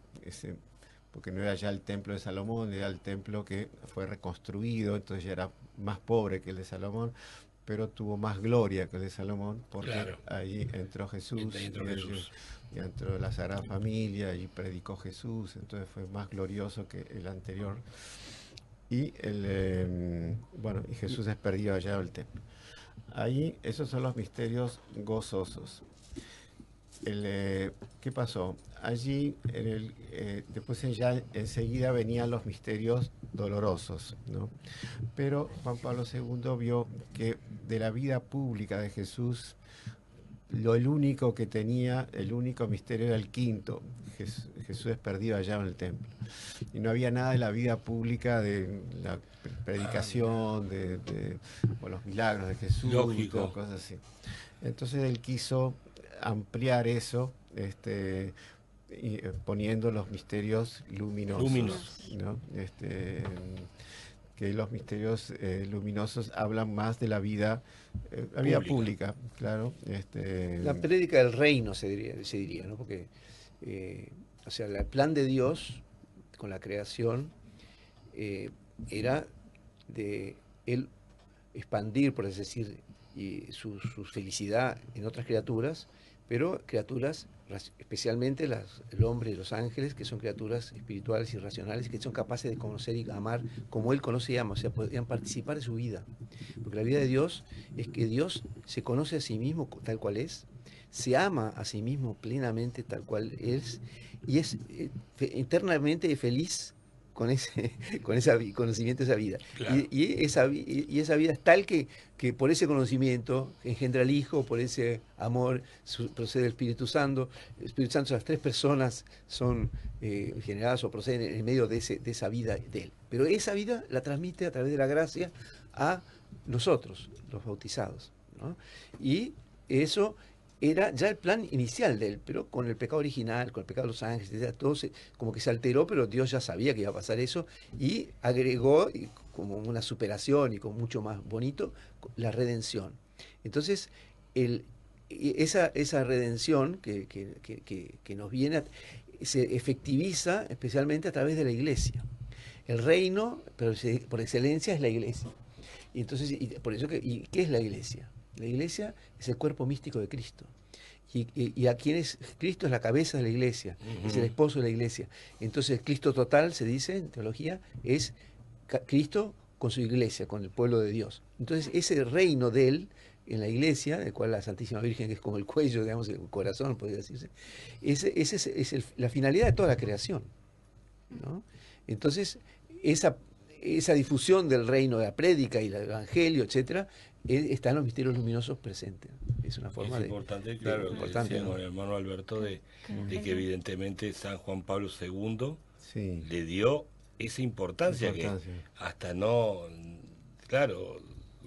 porque no era ya el templo de Salomón, era el templo que fue reconstruido, entonces ya era más pobre que el de Salomón, pero tuvo más gloria que el de Salomón, porque claro, ahí entró Jesús, y entró la Sagrada Familia y predicó Jesús, entonces fue más glorioso que el anterior. Y y Jesús es perdido allá del templo. Ahí, esos son los misterios gozosos. ¿Qué pasó? Allí, después ya enseguida venían los misterios dolorosos, ¿no? Pero Juan Pablo II vio que de la vida pública de Jesús, el único misterio era el 5.º. Jesús es perdido allá en el templo. Y no había nada de la vida pública, de la predicación, de los milagros de Jesús,
lógico,
cosas así. Entonces él quiso ampliar eso, poniendo los misterios luminosos. ¿No? Que los misterios luminosos hablan más de la vida pública, claro.
La prédica del reino se diría, ¿no? Porque, o sea, el plan de Dios con la creación era de él expandir, por así decir, y su felicidad en otras criaturas, pero criaturas, especialmente el hombre y los ángeles, que son criaturas espirituales y racionales, que son capaces de conocer y amar como Él conoce y ama, o sea, podrían participar de su vida. Porque la vida de Dios es que Dios se conoce a sí mismo tal cual es, se ama a sí mismo plenamente tal cual es, y es eternamente feliz con ese conocimiento de esa vida.
Claro.
Y esa vida es tal que por ese conocimiento engendra al Hijo, por ese amor procede el Espíritu Santo. El Espíritu Santo, las tres personas son generadas o proceden en medio de esa vida de Él. Pero esa vida la transmite a través de la gracia a nosotros, los bautizados, ¿no? Y eso era ya el plan inicial de Él, pero con el pecado original, con el pecado de los ángeles, etc., todo como que se alteró, pero Dios ya sabía que iba a pasar eso y agregó como una superación y como mucho más bonito la redención. Entonces, esa redención que nos viene se efectiviza especialmente a través de la iglesia. El reino, pero por excelencia, es la iglesia. Y entonces, por eso ¿qué es la iglesia? La iglesia es el cuerpo místico de Cristo. Y a quien es Cristo es la cabeza de la iglesia, es el esposo de la iglesia. Entonces, Cristo total, se dice en teología, es Cristo con su iglesia, con el pueblo de Dios. Entonces, ese reino de Él en la iglesia, del cual la Santísima Virgen es como el cuello, digamos, el corazón, podría decirse, es la finalidad de toda la creación, ¿no? Entonces, esa difusión del reino, de la prédica y el evangelio, etcétera, está en los misterios luminosos presentes. Es una forma
es importante, claro,
importante,
decía
¿no?
con el hermano Alberto de que evidentemente San Juan Pablo II
Sí.
le dio esa importancia que hasta no, claro,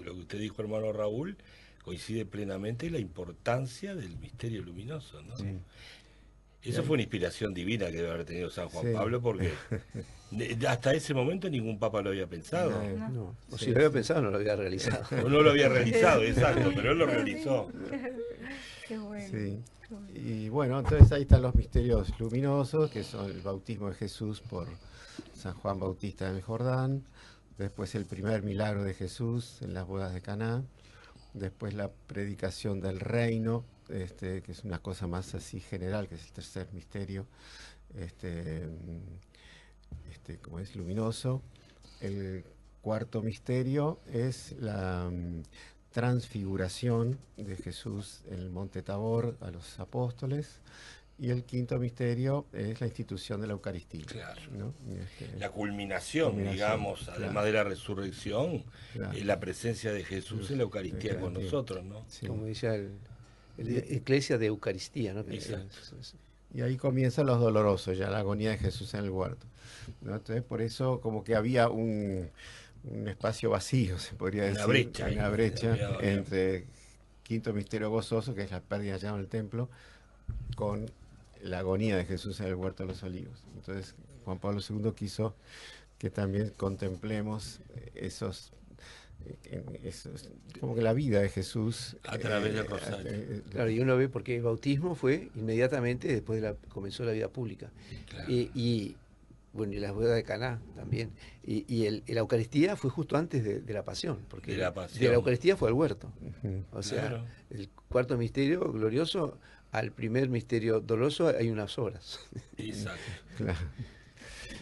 lo que usted dijo, hermano Raúl, coincide plenamente la importancia del misterio luminoso, ¿no?
Sí.
Eso fue una inspiración divina que debe haber tenido San Juan
Sí.
Pablo, porque hasta ese momento ningún papa lo había pensado.
No. O
Sí,
si lo había
sí.
pensado, no lo había realizado.
O no lo había realizado, exacto, pero él lo realizó.
Qué bueno.
Sí.
Qué bueno.
Y bueno, entonces ahí están los misterios luminosos, que son el bautismo de Jesús por San Juan Bautista en el Jordán, después el primer milagro de Jesús en las bodas de Caná, después la predicación del reino, que es una cosa más así general, que es el tercer misterio, como es luminoso. El cuarto misterio es la transfiguración de Jesús en el monte Tabor a los apóstoles. Y el quinto misterio es la institución de la Eucaristía.
Claro.
¿No?
La culminación, digamos,
claro.
además de la resurrección,
Claro.
es la presencia de Jesús en la Eucaristía con nosotros, ¿no?
Sí.
Como decía el Iglesia de Eucaristía, ¿no?
Exacto.
Y ahí comienzan los dolorosos, ya la agonía de Jesús en el huerto, ¿no? Entonces, por eso como que había un espacio vacío, se podría decir.
Una brecha
Había entre quinto misterio gozoso, que es la pérdida ya en el templo, con la agonía de Jesús en el huerto de los olivos. Entonces, Juan Pablo II quiso que también contemplemos esos como que la vida de Jesús
A través del rosario.
Claro, y uno ve porque el bautismo fue inmediatamente después comenzó la vida pública.
Claro.
Y bueno, y las bodas de Caná también. Y la Eucaristía fue justo antes de la pasión, porque
De la pasión.
de la Eucaristía fue al huerto.
Ujú.
O sea,
Claro.
el cuarto misterio glorioso, al primer misterio doloroso hay unas horas,
Exacto.
Claro.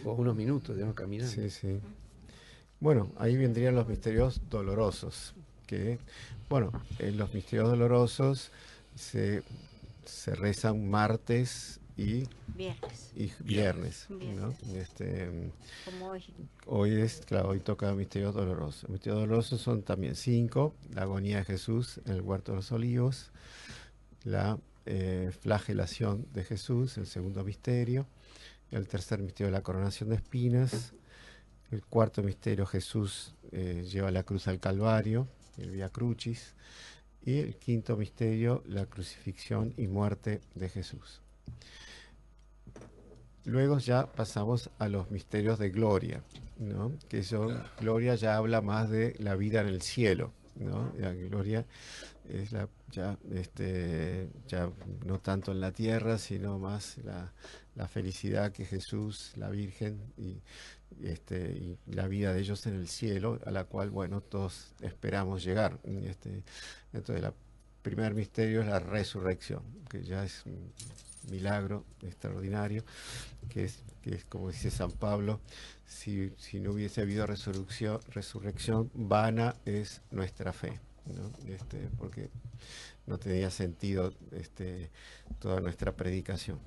o unos minutos, digamos, caminando.
Sí, sí. Bueno, ahí vendrían los misterios dolorosos, que, bueno, en los misterios dolorosos se rezan martes y
Viernes.
¿no?
Como hoy.
Hoy toca misterios dolorosos. Los misterios dolorosos son también 5, la agonía de Jesús en el huerto de los olivos, la flagelación de Jesús, el segundo misterio, el tercer misterio, la coronación de espinas. El cuarto misterio, Jesús lleva la cruz al Calvario, el Vía Crucis. Y el quinto misterio, la crucifixión y muerte de Jesús. Luego ya pasamos a los misterios de gloria, ¿no? Que son, gloria ya habla más de la vida en el cielo, ¿no? La gloria es ya no tanto en la tierra, sino más la felicidad que Jesús, la Virgen y la vida de ellos en el cielo, a la cual, bueno, todos esperamos llegar. Entonces, el primer misterio es la resurrección, que ya es un milagro extraordinario, que es como dice San Pablo, si no hubiese habido resurrección, vana es nuestra fe, ¿no? Porque no tenía sentido toda nuestra predicación.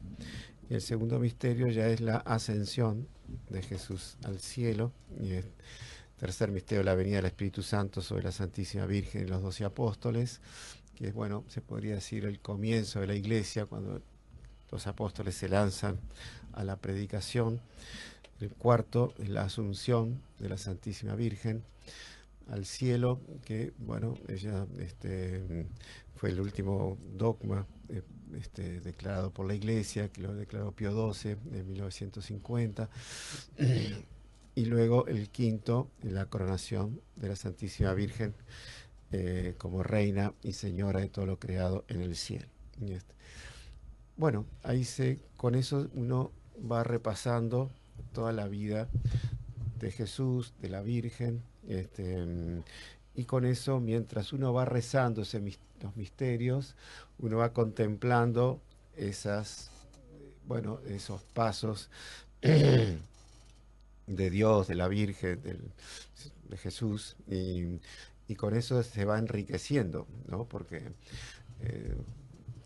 Y el segundo misterio ya es la ascensión de Jesús al cielo. Y el tercer misterio, la venida del Espíritu Santo sobre la Santísima Virgen y los 12 apóstoles, que es, bueno, se podría decir el comienzo de la Iglesia, cuando los apóstoles se lanzan a la predicación. El cuarto es la asunción de la Santísima Virgen al cielo, que, bueno, ella fue el último dogma declarado por la Iglesia, que lo declaró Pío XII en 1950. Y luego el quinto, la coronación de la Santísima Virgen como reina y señora de todo lo creado en el cielo. Bueno, con eso uno va repasando toda la vida de Jesús, de la Virgen, y con eso, mientras uno va rezando los misterios, uno va contemplando esos pasos de Dios, de la Virgen, de Jesús, y con eso se va enriqueciendo, ¿no? Porque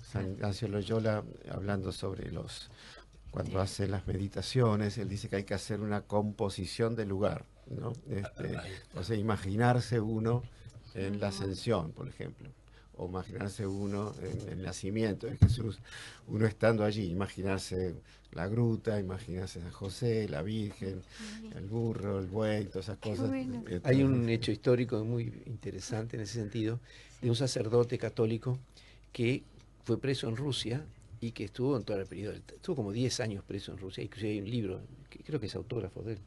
San Ignacio Loyola, hablando sobre cuando hace las meditaciones, él dice que hay que hacer una composición del lugar, ¿no? O sea, imaginarse uno en la ascensión, por ejemplo, o imaginarse uno en el nacimiento de Jesús, uno estando allí, imaginarse la gruta, imaginarse a José, la Virgen, el burro, el buey, todas esas cosas.
Bueno.
Hay un hecho histórico muy interesante en ese sentido, de un sacerdote católico que fue preso en Rusia y que estuvo en todo el periodo, estuvo como 10 años preso en Rusia, inclusive hay un libro, que creo que es autógrafo de él,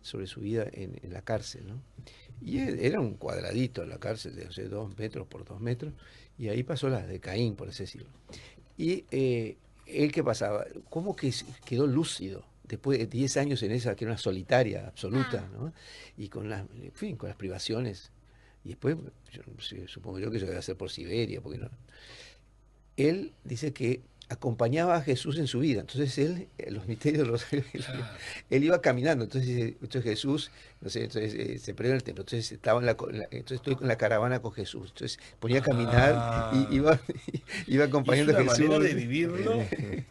sobre su vida en la cárcel, ¿no? Y él era un cuadradito en la cárcel de 2 metros por 2 metros, y ahí pasó la de Caín, por así decirlo. Y él, ¿qué pasaba? ¿Cómo que quedó lúcido después de 10 años en esa, que era una solitaria absoluta, ¿no? Y con las privaciones? Y después, supongo yo que eso debe ser por Siberia, porque no. Él dice que acompañaba a Jesús en su vida. Entonces él, los misterios del Rosario, él iba caminando. Entonces Jesús, no sé, se perdió en el templo. Entonces entonces estoy con la caravana con Jesús. Entonces ponía a caminar y iba acompañando a Jesús.
Es una manera de vivirlo,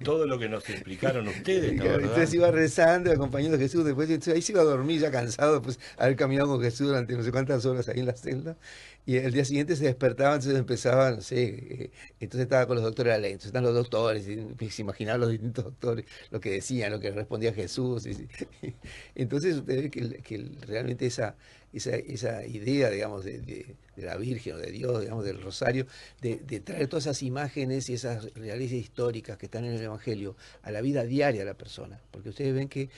todo lo que nos explicaron ustedes, ¿no?
Entonces iba rezando, acompañando a Jesús. Después ahí se iba a dormir ya cansado, después haber caminado con Jesús durante no sé cuántas horas ahí en la celda. Y el día siguiente se despertaba, entonces empezaba, no sé, entonces estaba con los doctores de la ley, entonces están los doctores, y se imaginaban los distintos doctores, lo que decían, lo que respondía Jesús. Entonces usted ve que realmente esa idea, digamos, de la Virgen o de Dios, digamos, del Rosario, de traer todas esas imágenes y esas realidades históricas que están en el Evangelio a la vida diaria de la persona. Porque ustedes ven que,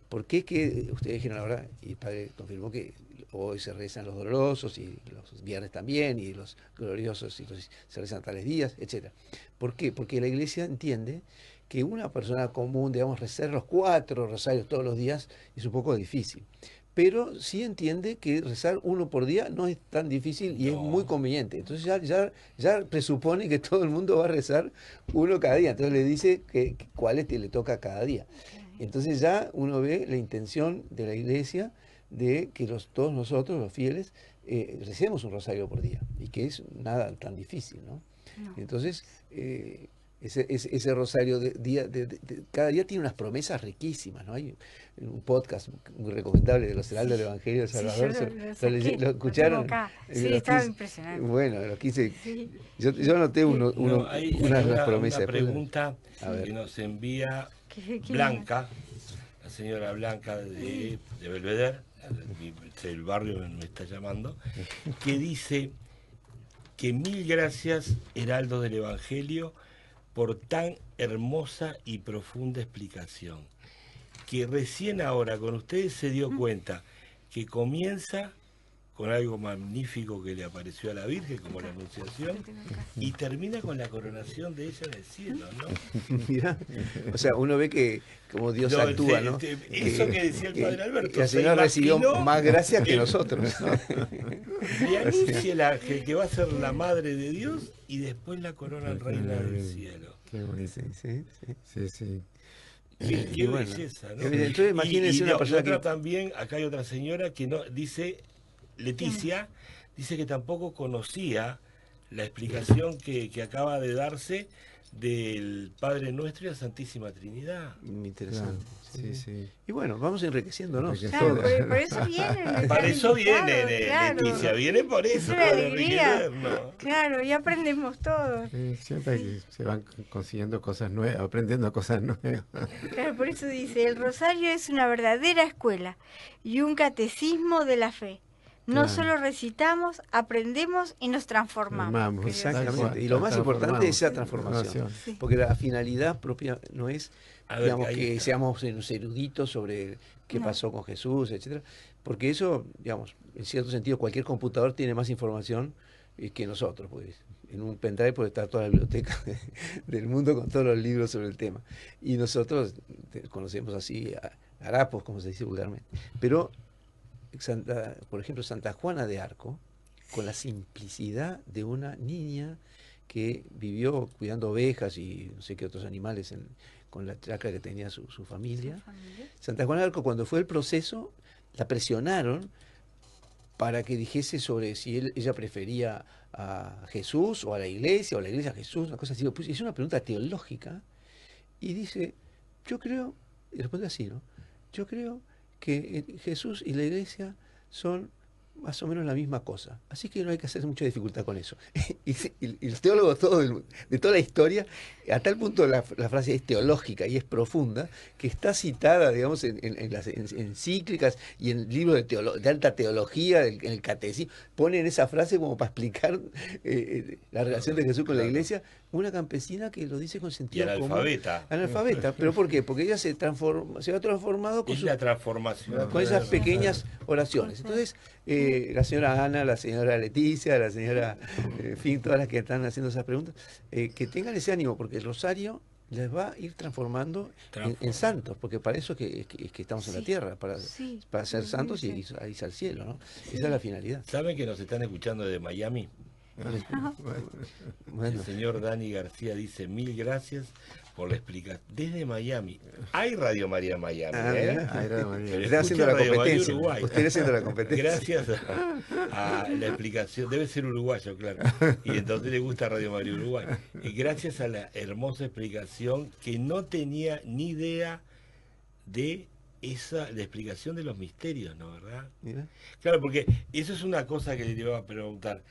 ¿por qué que ustedes dijeron ahora, y el Padre confirmó que hoy se rezan los dolorosos y los viernes también, y los gloriosos y se rezan tales días, etc. ¿Por qué? Porque la Iglesia entiende que una persona común, digamos, rezar los 4 rosarios todos los días es un poco difícil. Pero sí entiende que rezar uno por día no es tan difícil y es muy conveniente. Entonces ya presupone que todo el mundo va a rezar uno cada día. Entonces le dice cuál le toca cada día. Entonces ya uno ve la intención de la Iglesia de que todos nosotros, los fieles, recemos un rosario por día, y que es nada tan difícil, ¿no? Entonces, ese rosario cada día tiene unas promesas riquísimas, ¿no? Hay un podcast muy recomendable de los Heraldos del Evangelio de Salvador.
Sí,
¿Lo escucharon?
Sí, estaba impresionante.
Bueno, lo quise. Sí. Yo anoté unas de las promesas.
Una pregunta que nos envía Blanca, la señora Blanca de Belvedere, el barrio me está llamando, que dice que mil gracias, Heraldo del Evangelio, por tan hermosa y profunda explicación, que recién ahora con ustedes se dio cuenta que comienza con algo magnífico que le apareció a la Virgen, como la Anunciación, y termina con la coronación de ella en el cielo, ¿no?
Mirá, o sea, uno ve que como Dios actúa, ¿no?
Eso que decía el padre Alberto.
Que la señora recibió más gracia que nosotros.
Le anuncia el ángel que va a ser la madre de Dios y después la corona reina del cielo.
Qué bonito. Sí.
Qué belleza, ¿no?
Entonces imagínense una persona que...
También, acá hay otra señora que no dice, Leticia, dice que tampoco conocía la explicación que acaba de darse del Padre Nuestro y la Santísima Trinidad.
Interesante.
Claro, sí.
Y bueno, vamos enriqueciéndonos.
Claro, por eso vienen.
Para eso viene,
claro.
Leticia, viene por eso,
Es una
para
alegría.
enriquecernos.
Claro, y aprendemos todos.
Siempre se van consiguiendo cosas nuevas, aprendiendo cosas nuevas.
Claro, por eso dice, el rosario es una verdadera escuela y un catecismo de la fe. No
Claro.
solo recitamos, aprendemos y nos transformamos.
Exactamente. Y lo más importante es esa transformación.
Sí.
Porque la finalidad propia no es,
A ver,
digamos,
ahí
que
está.
seamos unos eruditos sobre qué
No.
pasó con Jesús, etcétera. Porque eso, digamos, en cierto sentido, cualquier computador tiene más información que nosotros. Pues. En un pendrive puede estar toda la biblioteca del mundo con todos los libros sobre el tema. Y nosotros conocemos así harapos, como se dice vulgarmente. Pero por ejemplo, Santa Juana de Arco, con la simplicidad de una niña que vivió cuidando ovejas y no sé qué otros animales con la chacra que tenía su familia. Santa Juana de Arco, cuando fue el proceso, la presionaron para que dijese sobre si ella prefería a Jesús o a la iglesia a Jesús, una cosa así. Pues es una pregunta teológica y dice, yo creo, y responde así, ¿no? Yo creo que Jesús y la iglesia son más o menos la misma cosa. Así que no hay que hacer mucha dificultad con eso. Y los teólogos de toda la historia, a tal punto la frase es teológica y es profunda, que está citada, digamos, en las encíclicas y en libros de alta teología, en el catecismo, ponen esa frase como para explicar la relación de Jesús con la iglesia. Una campesina que lo dice con
Y
sentido común.
analfabeta.
¿Pero por qué? Porque ella se ha transformado con
Es la transformación.
con esas pequeñas oraciones. Entonces, la señora Ana, la señora Leticia, la señora, en fin, todas las que están haciendo esas preguntas, que tengan ese ánimo, porque el rosario les va a ir transformando en santos, porque para eso es que estamos en la tierra, para ser santos y irse al cielo, ¿no? Esa es la finalidad.
¿Saben que nos están escuchando desde Miami?
Bueno,
El señor Dani García dice, 1000 gracias por la explicación. Desde Miami. Hay Radio María en Miami,
mirá.
Pero
Está haciendo
escucha
la
Radio María
competencia.
Uruguay.
Usted haciendo la competencia.
Gracias a la explicación, debe ser uruguayo, claro, y entonces le gusta Radio María Uruguay. Y gracias a la hermosa explicación que no tenía ni idea de la explicación de los misterios, ¿no? ¿Verdad?
Mira.
Claro, porque eso es una cosa que le iba a preguntar.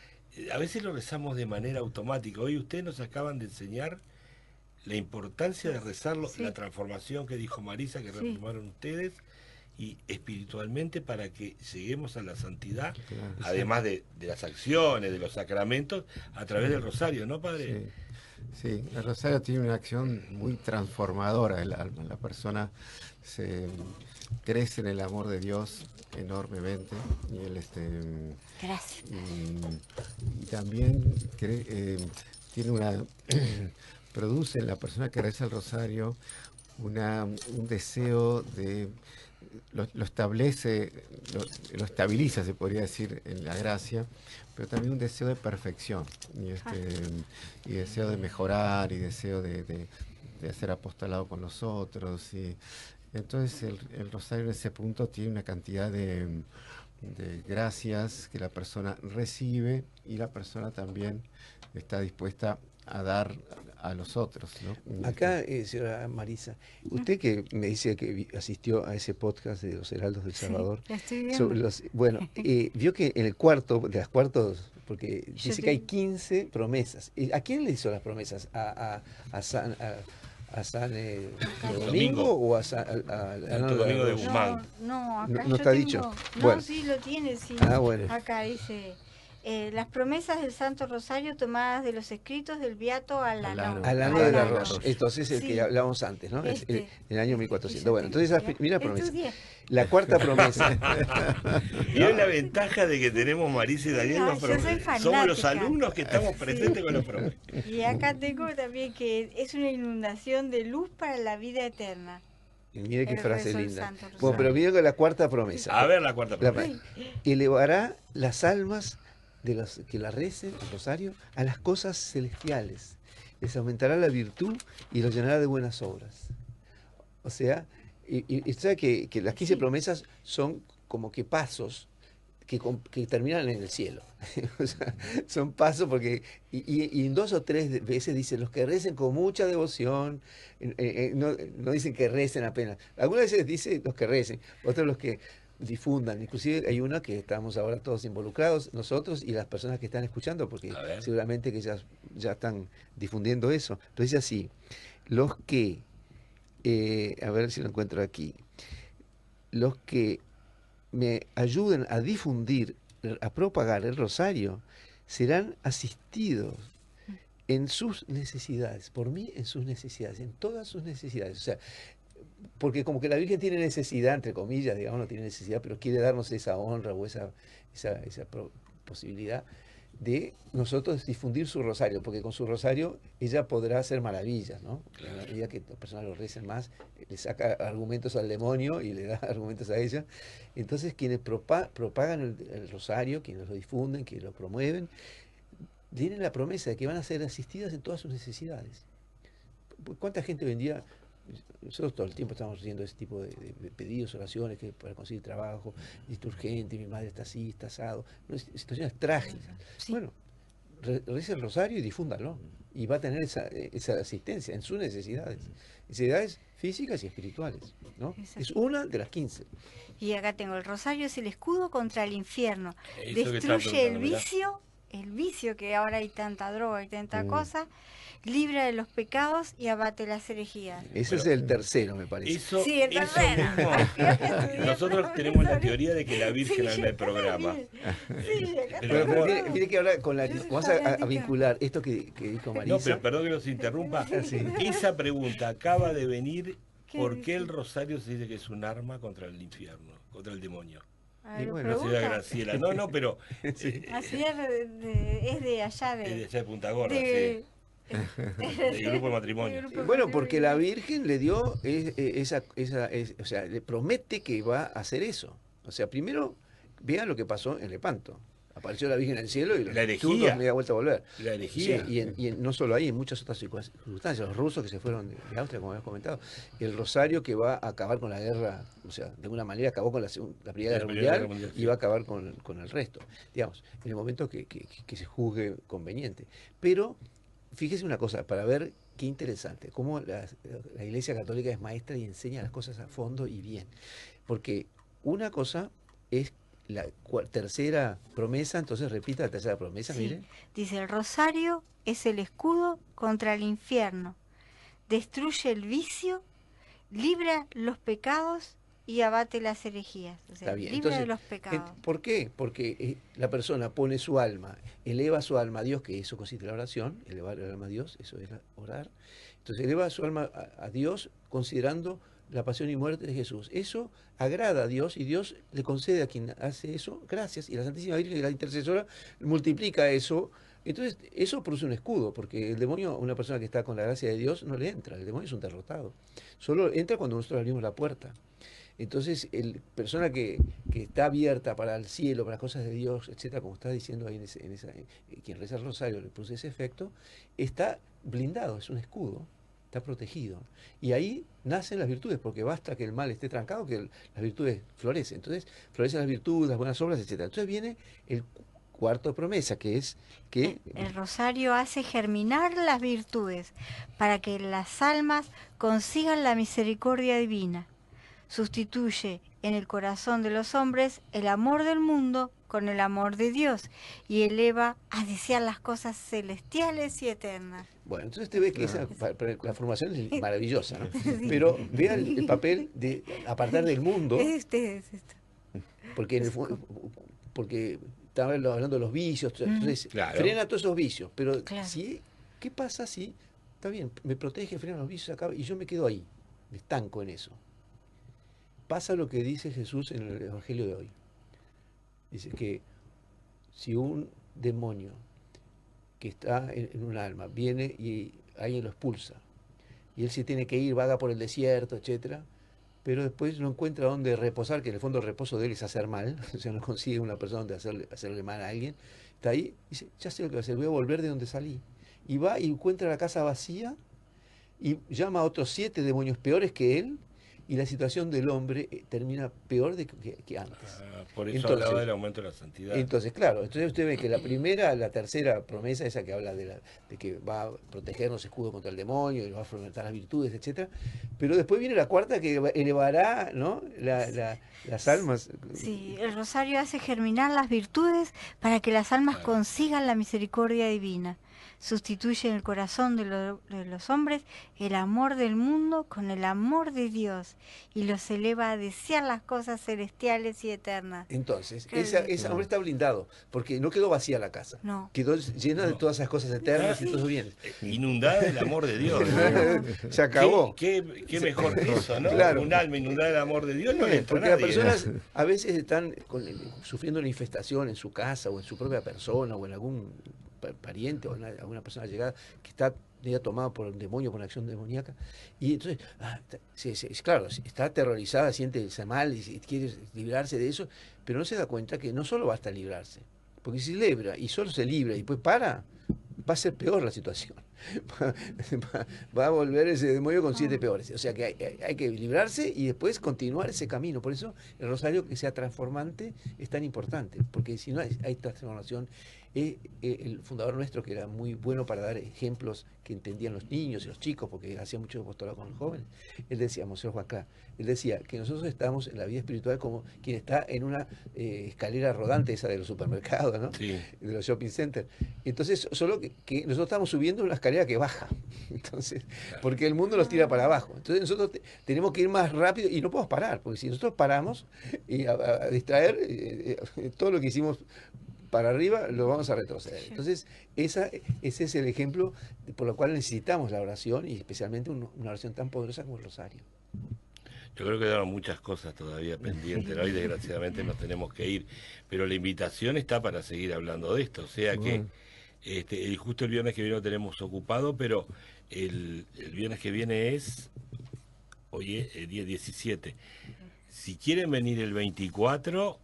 A veces lo rezamos de manera automática. Hoy ustedes nos acaban de enseñar la importancia de rezarlo, la transformación que dijo Marisa, que reformaron ustedes, y espiritualmente para que lleguemos a la santidad, además de las acciones, de los sacramentos, a través del rosario, ¿no, padre?
Sí, el rosario tiene una acción muy transformadora del alma. La persona se crece en el amor de Dios enormemente y él
Gracias.
y también tiene una produce en la persona que reza el rosario un deseo de lo establece, lo estabiliza, se podría decir, en la gracia, pero también un deseo de perfección y deseo de mejorar y deseo de hacer apostolado con los otros. Y entonces el rosario en ese punto tiene una cantidad de gracias que la persona recibe y la persona también está dispuesta a dar a los otros, ¿no?
Acá, señora Marisa, usted que me dice que asistió a ese podcast de los Heraldos del Salvador,
la estoy viendo.
Vio que en el cuarto, de las cuartos, porque dice que hay
tengo-
15 promesas. ¿A quién le hizo las promesas? ¿A San Domingo o a
Santo Domingo de Guzmán?
No, acá
No
yo
está
tengo-
dicho.
No,
Bueno.
sí lo tiene, sí.
Ah, bueno.
Acá dice, las promesas del Santo Rosario tomadas de los escritos del Beato Alano.
Alano de la
Alano.
Roche. Entonces, el
Sí.
que hablábamos antes, ¿no? Es
Este.
el año
Y
1400.
yo
Bueno, entonces, mira promesa.
estudié.
La cuarta promesa.
¿Vieron la ventaja de que tenemos Marisa y Daniel?
Ah,
Los
yo soy
somos los
fanática.
alumnos que estamos presentes
Sí.
con los profes.
Y acá tengo también que es una inundación de luz para la vida eterna.
Y mire qué
El
frase
rezo del
linda.
Santo Rosario.
Bueno, pero miren con la cuarta promesa.
A ver la cuarta
La-
promesa.
elevará las almas de los que la recen, el rosario, a las cosas celestiales. Les aumentará la virtud y los llenará de buenas obras. O sea, y sabe que las 15
Sí.
promesas son como que pasos que terminan en el cielo. O sea, son pasos porque, y en 2 o 3 veces dicen los que recen con mucha devoción, no dicen que recen apenas. Algunas veces dice los que recen, otros los que difundan. Inclusive hay una que estamos ahora todos involucrados, nosotros y las personas que están escuchando, porque
A ver.
seguramente que ya están difundiendo eso. Pero dice así, los que, a ver si lo encuentro aquí, los que me ayuden a difundir, a propagar el rosario, serán asistidos en sus necesidades, por mí en sus necesidades, en todas sus necesidades. O sea, porque como que la Virgen tiene necesidad, entre comillas, digamos, no tiene necesidad, pero quiere darnos esa honra o esa posibilidad de nosotros difundir su rosario, porque con su rosario ella podrá hacer maravillas, ¿no? A medida que las personas lo recen más, le saca argumentos al demonio y le da argumentos a ella. Entonces, quienes propagan el rosario, quienes lo difunden, quienes lo promueven, tienen la promesa de que van a ser asistidas en todas sus necesidades. ¿Cuánta gente hoy en día? Nosotros todo el tiempo estamos haciendo ese tipo de pedidos, oraciones que para conseguir trabajo, esto urgente, mi madre está así, está asado, situaciones trágicas.
Sí.
Bueno, reza el rosario y difúndalo. Y va a tener esa asistencia en sus necesidades físicas y espirituales, ¿no?
Exacto.
Es una de las 15.
Y acá tengo, el rosario es el escudo contra el infierno.
Eso que estaba
Destruye el
preguntando, mirá.
vicio, que ahora hay tanta droga y tanta cosa, libra de los pecados y abate las herejías.
Ese es el tercero, me parece.
Eso,
Sí, el
eso
tercero.
mismo. Nosotros tenemos la teoría de que la Virgen
Sí,
anda el programa.
Sí, acá
El
Pero
amor-
mire que ahora
Yo soy
vamos a
fanática.
vincular esto que dijo Marisa.
No, pero perdón que los interrumpa.
Sí.
Esa pregunta acaba de venir.
¿Qué
¿Por
dice?
qué el rosario se dice que es un arma contra el infierno, contra el demonio?
A
Y
ver,
bueno,
No
pregunta.
señora Graciela. No, pero
Sí.
Así es de allá
es de
de...
allá de Punta Gorda,
de-
del grupo de matrimonio.
del grupo de
Bueno, porque la
matrimonio.
Virgen le dio o sea, le promete que va a hacer eso. O sea, primero vean lo que pasó en Lepanto. Apareció la Virgen en el cielo y los
La herejía.
turcos media vuelta a volver.
La herejía.
Sí, no solo ahí, en muchas otras circunstancias. Los rusos que se fueron de Austria, como habías comentado. El rosario que va a acabar con la guerra, o sea, de alguna manera acabó con la Primera Guerra Mundial y va a acabar con el resto. Digamos, en el momento que se juzgue conveniente. Pero, fíjese una cosa, para ver qué interesante, cómo la Iglesia Católica es maestra y enseña las cosas a fondo y bien. Porque una cosa es la tercera promesa, entonces repita la tercera promesa,
Sí.
mire.
Dice, el rosario es el escudo contra el infierno, destruye el vicio, libra los pecados y abate las herejías. O sea,
Está bien.
libra
Entonces,
de los pecados.
¿por qué? Porque la persona pone su alma, eleva su alma a Dios, que eso consiste en la oración, elevar el alma a Dios, eso es orar. Entonces eleva su alma a Dios considerando la pasión y muerte de Jesús. Eso agrada a Dios y Dios le concede a quien hace eso gracias. Y la Santísima Virgen, la intercesora, multiplica eso. Entonces, eso produce un escudo, porque el demonio, una persona que está con la gracia de Dios, no le entra. El demonio es un derrotado. Solo entra cuando nosotros abrimos la puerta. Entonces, persona que está abierta para el cielo, para las cosas de Dios, etcétera, como está diciendo ahí quien reza el rosario le produce ese efecto, está blindado, es un escudo, está protegido. Y ahí nacen las virtudes, porque basta que el mal esté trancado, que las virtudes florecen. Entonces, florecen las virtudes, las buenas obras, etcétera. Entonces viene el cuarto promesa, que es que
El rosario hace germinar las virtudes para que las almas consigan la misericordia divina. Sustituye en el corazón de los hombres el amor del mundo con el amor de Dios y eleva a desear las cosas celestiales y eternas.
bueno, entonces usted ve que la formación es maravillosa, ¿no? Pero vea el papel de apartar del mundo,
Es esto.
porque porque estaba hablando de los vicios, entonces
Claro.
frena todos esos vicios, pero
Claro.
¿qué pasa si, está bien, me protege, frena los vicios acá y yo me quedo ahí, me estanco en eso? Pasa lo que dice Jesús en el Evangelio de hoy. Dice que si un demonio que está en un alma viene y alguien lo expulsa, y él se tiene que ir, vaga por el desierto, etcétera, pero después no encuentra dónde reposar, que en el fondo el reposo de él es hacer mal, o sea, no consigue una persona donde hacerle mal a alguien, está ahí, y dice, ya sé lo que va a hacer, voy a volver de donde salí. Y va y encuentra la casa vacía, y llama a otros 7 demonios peores que él, y la situación del hombre termina peor que antes.
Por eso
Entonces,
hablaba del aumento de la santidad.
Entonces, claro, entonces usted ve que la tercera promesa, esa que habla de que va a protegernos escudo contra el demonio, y va a fomentar las virtudes, etcétera, pero después viene la cuarta que elevará, ¿no? Las almas.
Sí, el rosario hace germinar las virtudes para que las almas
Claro.
consigan la misericordia divina. Sustituye en el corazón de los hombres el amor del mundo con el amor de Dios y los eleva a desear las cosas celestiales y eternas.
Entonces,
Qué
ese
lindo.
hombre está blindado, porque no quedó vacía la casa,
No.
quedó llena de todas esas cosas eternas y todos esos bienes.
Inundada del amor de Dios.
Se acabó.
Qué mejor que eso, ¿no?
Claro.
Un alma inundada del amor de Dios no le entra
Porque
a
las
nadie.
personas a veces están sufriendo una infestación en su casa o en su propia persona o en algún pariente o en alguna persona llegada que está ya tomada por un demonio, por una acción demoníaca, y entonces, claro, está aterrorizada, siente mal y quiere librarse de eso, pero no se da cuenta que no solo basta librarse, porque si libra y solo se libra y después va a ser peor la situación. Va a volver ese demonio con 7 peores. O sea que hay que librarse y después continuar ese camino. Por eso el rosario, que sea transformante, es tan importante, porque si no hay transformación. El fundador nuestro, que era muy bueno para dar ejemplos que entendían los niños y los chicos, porque hacía mucho apostolado con los jóvenes, él decía, Monseñor Juan Clá, él decía que nosotros estamos en la vida espiritual como quien está en una escalera rodante, esa de los supermercados, ¿no?
Sí.
De los shopping centers. Entonces, solo que nosotros estamos subiendo una escalera que baja, entonces, porque el mundo los tira para abajo. Entonces nosotros tenemos que ir más rápido y no podemos parar, porque si nosotros paramos a distraer, todo lo que hicimos para arriba lo vamos a retroceder. Entonces, ese es el ejemplo por lo cual necesitamos la oración, y especialmente una oración tan poderosa como el rosario.
Yo creo que quedaron muchas cosas todavía pendientes, ¿no? Y desgraciadamente nos tenemos que ir. Pero la invitación está para seguir hablando de esto. O sea que justo el viernes que viene lo tenemos ocupado, pero el viernes que viene hoy es el día 17. Si quieren venir el 24...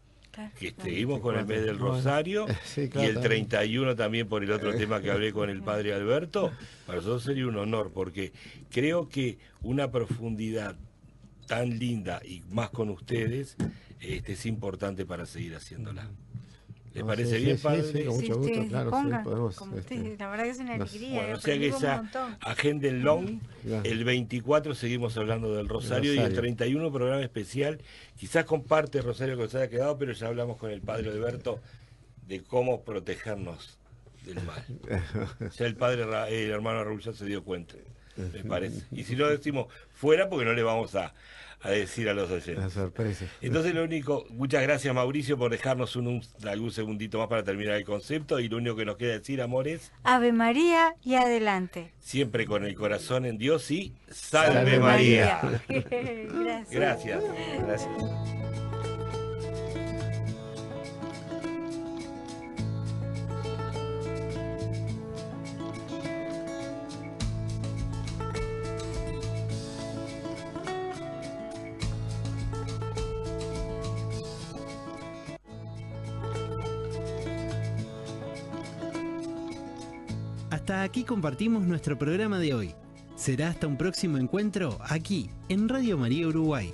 que seguimos con el mes del Rosario,
Sí, claro,
y el 31 también por el otro tema que hablé con el padre Alberto, para nosotros sería un honor, porque creo que una profundidad tan linda y más con ustedes es importante para seguir haciéndola. ¿Les parece bien, padre?
Sí, con mucho gusto,
ustedes
claro,
dispongan,
sí, podemos.
como ustedes, la verdad que es una
nos-
alegría.
Bueno, o sea que
aprendimos un
esa
montón.
agéndenlo.
Claro.
El 24 seguimos hablando del Rosario, y el 31 programa especial. Quizás comparte Rosario que se haya quedado, pero ya hablamos con el padre Alberto de cómo protegernos del mal. Ya el hermano Raúl ya se dio cuenta, me parece. Y si no decimos fuera, porque no le vamos a decir a los
La
oyentes.
sorpresa.
Entonces muchas gracias, Mauricio, por dejarnos algún segundito más para terminar el concepto, y lo único que nos queda decir, amores,
Ave María y adelante.
siempre con el corazón en Dios y salve,
Salve
María.
Gracias.
Gracias.
Gracias.
Hasta aquí compartimos nuestro programa de hoy. Será hasta un próximo encuentro aquí en Radio María Uruguay.